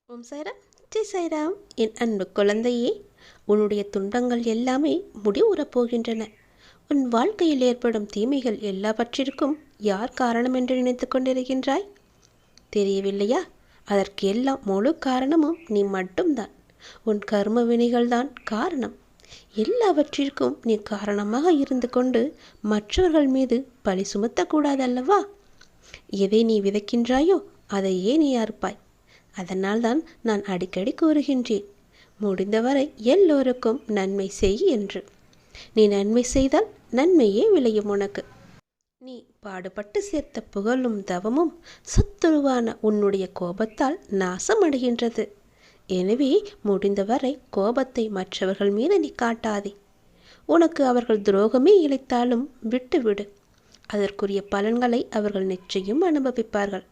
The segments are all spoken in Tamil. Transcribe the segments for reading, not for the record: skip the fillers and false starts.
ஓம் சாய்ராம், ஜெய் சாய்ராம். என் அன்பு குழந்தையே, உன்னுடைய துன்பங்கள் எல்லாமே முடிவுறப் போகின்றன. உன் வாழ்க்கையில் ஏற்படும் தீமைகள் எல்லாவற்றிற்கும் யார் காரணம் என்று நினைத்து கொண்டிருக்கின்றாய்? தெரியவில்லையா? அதற்கு எல்லாம் முழு காரணமும் நீ மட்டும்தான். உன் கர்ம வினைகள்தான் காரணம். எல்லாவற்றிற்கும் நீ காரணமாக இருந்து கொண்டு மற்றவர்கள் மீது பழி சுமத்தக்கூடாதல்லவா? எதை நீ விதைக்கின்றாயோ அதையே நீ அறுப்பாய். அதனால்தான் நான் அடிக்கடி கூறுகின்றேன், முடிந்தவரை எல்லோருக்கும் நன்மை செய் என்று. நீ நன்மை செய்தால் நன்மையே விளையும் உனக்கு. நீ பாடுபட்டு சேர்த்த புகழும் தவமும் சத்துருவான உன்னுடைய கோபத்தால் நாசமடைகின்றது. எனவே முடிந்தவரை கோபத்தை மற்றவர்கள் மீது நீ காட்டாதே. உனக்கு அவர்கள் துரோகமே இழைத்தாலும் விட்டுவிடு. அதற்குரிய பலன்களை அவர்கள் நிச்சயம் அனுபவிப்பார்கள்.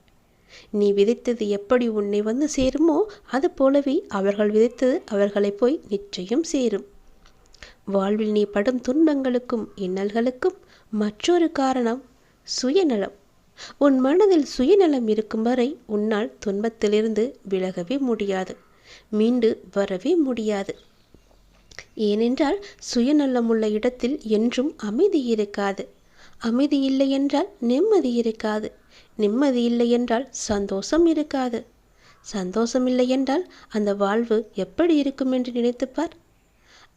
நீ விதைத்தது எப்படி உன்னை வந்து சேருமோ அது போலவே அவர்கள் விதைத்தது அவர்களை போய் நிச்சயம் சேரும். வாழ்வில் நீ படும் துன்பங்களுக்கும் இன்னல்களுக்கும் மற்றொரு காரணம் சுயநலம். உன் மனதில் சுயநலம் இருக்கும் வரை உன்னால் துன்பத்திலிருந்து விலகவே முடியாது, மீண்டு வரவே முடியாது. ஏனென்றால் சுயநலம் உள்ள இடத்தில் என்றும் அமைதி இருக்காது. அமைதி இல்லை என்றால் நிம்மதி இருக்காது. நிம்மதி இல்லை என்றால் சந்தோஷம் இருக்காது. சந்தோஷம் இல்லை என்றால் அந்த வாழ்வு எப்படி இருக்கும் என்று நினைத்துப்பார்.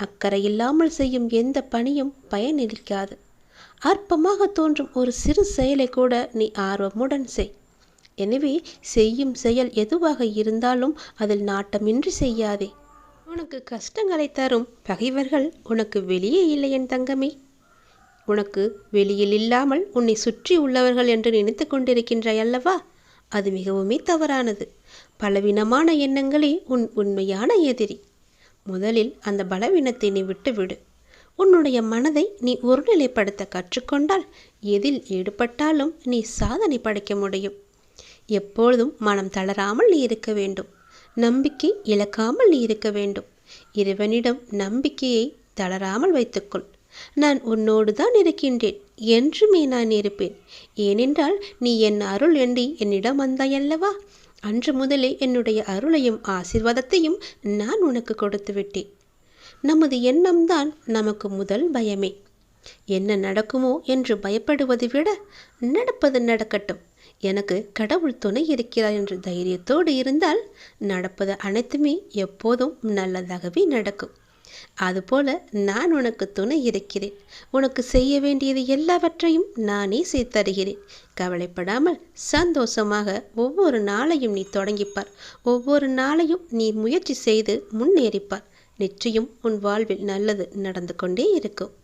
அக்கறை இல்லாமல் செய்யும் எந்த பணியும் பயனளிக்காது. அற்பமாக தோன்றும் ஒரு சிறு செயலை கூட நீ ஆர்வமுடன் செய். எனவே செய்யும் செயல் எதுவாக இருந்தாலும் அதில் நாட்டமின்றி செய்யாதே. உனக்கு கஷ்டங்களை தரும் பகைவர்கள் உனக்கு வெளியே இல்லை என் தங்கமே. உனக்கு வெளியில் இல்லாமல் உன்னை சுற்றி உள்ளவர்கள் என்று நினைத்து கொண்டிருக்கின்றாய் அல்லவா? அது மிகவுமே தவறானது. பலவீனமான எண்ணங்களே உன் உண்மையான எதிரி. முதலில் அந்த பலவீனத்தை நீ விட்டுவிடு. உன்னுடைய மனதை நீ ஒருநிலைப்படுத்த கற்றுக்கொண்டால் எதில் ஈடுபட்டாலும் நீ சாதனை படைக்க முடியும். எப்பொழுதும் மனம் தளராமல் நீ இருக்க வேண்டும். நம்பிக்கை இழக்காமல் நீ இருக்க வேண்டும். இறைவனிடம் நம்பிக்கையை தளராமல் வைத்துக்கொள். நான் உன்னோடு தான் இருக்கின்றேன், என்றுமே நான் இருப்பேன். ஏனென்றால் நீ என் அருள் எண்ணி என்னிடம் வந்தாயல்லவா? அன்று முதலே என்னுடைய அருளையும் ஆசீர்வாதத்தையும் நான் உனக்கு கொடுத்து விட்டேன். நமது எண்ணம்தான் நமக்கு முதல் பயமே. என்ன நடக்குமோ என்று பயப்படுவதை விட நடப்பது நடக்கட்டும், எனக்கு கடவுள் துணை இருக்கிறார் என்ற தைரியத்தோடு இருந்தால் நடப்பது அனைத்துமே எப்போதும் நல்லதாகவே நடக்கும். அதுபோல நான் உனக்கு துணை இருக்கிறேன். உனக்கு செய்ய வேண்டியது எல்லாவற்றையும் நானே செய்து தருகிறேன். கவலைப்படாமல் சந்தோஷமாக ஒவ்வொரு நாளையும் நீ தொடங்கிப்பார். ஒவ்வொரு நாளையும் நீ முயற்சி செய்து முன்னேறிப்பார். நிச்சயம் உன் வாழ்வில் நல்லது நடந்து கொண்டே இருக்கும்.